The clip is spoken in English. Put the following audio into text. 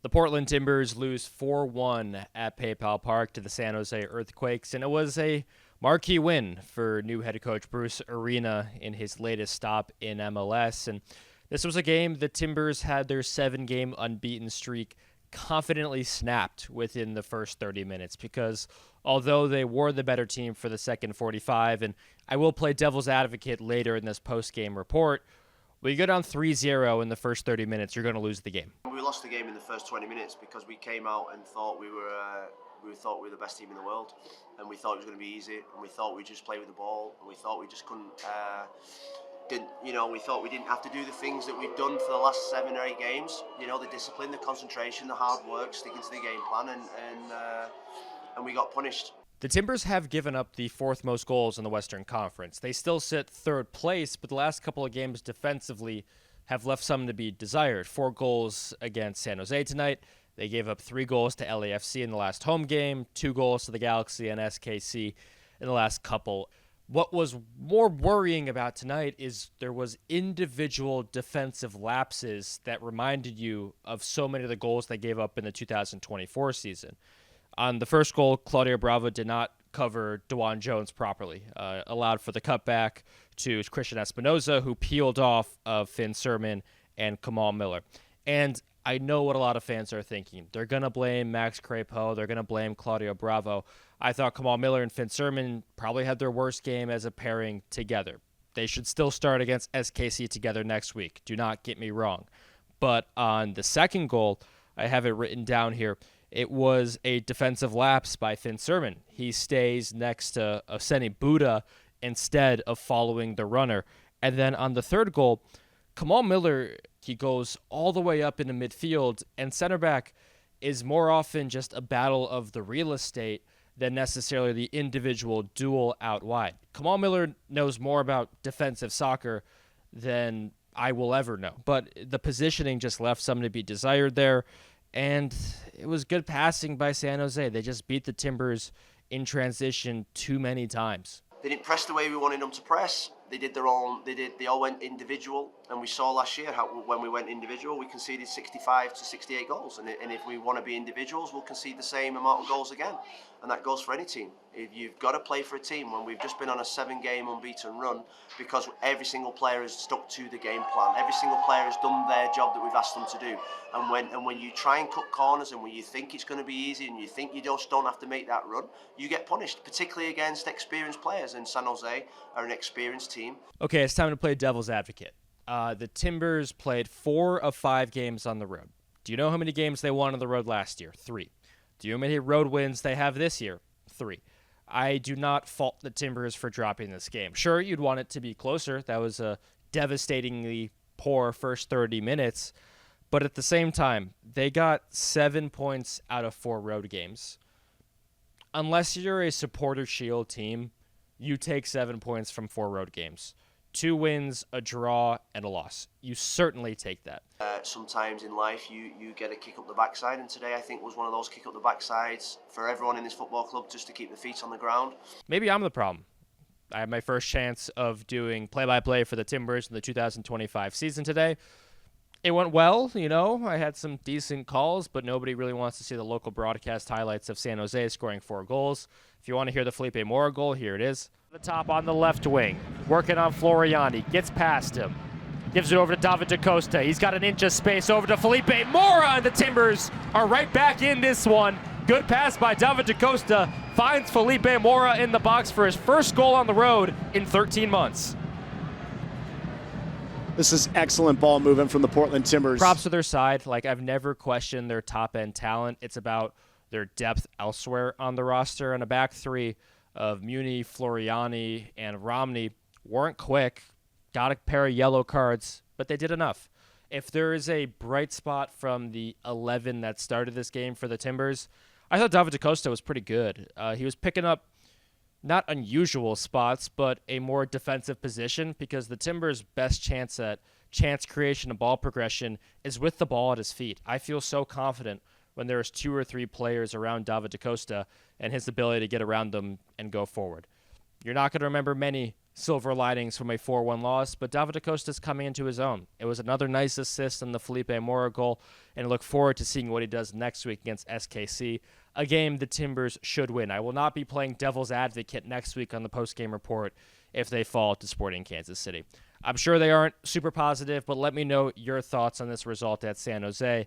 The Portland Timbers lose 4-1 at PayPal Park to the San Jose Earthquakes, and it was a marquee win for new head coach Bruce Arena in his latest stop in MLS. And this was a game the Timbers had their 7-game unbeaten streak confidently snapped within the first 30 minutes because although they were the better team for the second 45, and I will play devil's advocate later in this post-game report, when you go down 3-0 in the first 30 minutes, you're going to lose the game. We lost the game in the first 20 minutes because we came out and thought we were the best team in the world, and we thought it was going to be easy, and we thought we'd just play with the ball, and we thought we just couldn't. We thought we didn't have to do the things that we've done for the last 7 or 8 games. The discipline, the concentration, the hard work, sticking to the game plan, and we got punished. The Timbers have given up the 4th most goals in the Western Conference. They still sit 3rd place, but the last couple of games defensively have left some to be desired. 4 goals against San Jose tonight. They gave up 3 goals to LAFC in the last home game, 2 goals to the Galaxy and SKC in the last couple. What was more worrying about tonight is there was individual defensive lapses that reminded you of so many of the goals they gave up in the 2024 season. On the first goal, Claudio Bravo did not cover DeJuan Jones properly, allowed for the cutback to Christian Espinoza, who peeled off of Finn Sermon and Kamal Miller. And I know what a lot of fans are thinking. They're going to blame Max Crepeau. They're going to blame Claudio Bravo. I thought Kamal Miller and Finn Sermon probably had their worst game as a pairing together. They should still start against SKC together next week. Do not get me wrong. But on the second goal, I have it written down here, it was a defensive lapse by Finn Sermon. He stays next to Oseni Buda instead of following the runner. And then on the third goal, Kamal Miller, he goes all the way up into midfield, and center back is more often just a battle of the real estate than necessarily the individual duel out wide. Kamal Miller knows more about defensive soccer than I will ever know. But the positioning just left something to be desired there. And it was good passing by San Jose. They just beat the Timbers in transition too many times. They didn't press the way we wanted them to press. They all went individual, and we saw last year how when we went individual, we conceded 65 to 68 goals. And if we want to be individuals, we'll concede the same amount of goals again. And that goes for any team. If you've got to play for a team when we've just been on a 7-game unbeaten run, because every single player has stuck to the game plan, every single player has done their job that we've asked them to do. And when you try and cut corners, and when you think it's going to be easy, and you think you just don't have to make that run, you get punished, particularly against experienced players. And San Jose are an experienced team. Okay, it's time to play devil's advocate. The Timbers played 4 of 5 games on the road. Do you know how many games they won on the road last year? 3. Do you know how many road wins they have this year? 3. I do not fault the Timbers for dropping this game. Sure, you'd want it to be closer. That was a devastatingly poor first 30 minutes. But at the same time, they got 7 points out of 4 road games. Unless you're a supporter shield team, you take 7 points from 4 road games. 2 wins, a draw, and a loss. You certainly take that. Sometimes in life you get a kick up the backside, and today I think was one of those kick up the backsides for everyone in this football club, just to keep the feet on the ground. Maybe I'm the problem. I had my first chance of doing play-by-play for the Timbers in the 2025 season today. It went well, I had some decent calls, but nobody really wants to see the local broadcast highlights of San Jose scoring 4 goals. If you want to hear the Felipe Mora goal, here it is. The top on the left wing, working on Floriani, gets past him, gives it over to David DaCosta. He's got an inch of space over to Felipe Mora, and the Timbers are right back in this one. Good pass by David DaCosta, finds Felipe Mora in the box for his first goal on the road in 13 months. This is excellent ball movement from the Portland Timbers. Props to their side. I've never questioned their top-end talent. It's about their depth elsewhere on the roster. And a back 3 of Muni, Floriani, and Romney weren't quick. Got a pair of yellow cards, but they did enough. If there is a bright spot from the 11 that started this game for the Timbers, I thought David DaCosta was pretty good. He was picking up not unusual spots, but a more defensive position, because the Timbers' best chance at chance creation and ball progression is with the ball at his feet. I feel so confident when there's 2 or 3 players around David DaCosta and his ability to get around them and go forward. You're not going to remember many silver linings from a 4-1 loss, but David Acosta's coming into his own. It was another nice assist on the Felipe Mora goal, and I look forward to seeing what he does next week against SKC, a game the Timbers should win. I will not be playing devil's advocate next week on the post-game report if they fall to Sporting Kansas City. I'm sure they aren't super positive, but let me know your thoughts on this result at San Jose.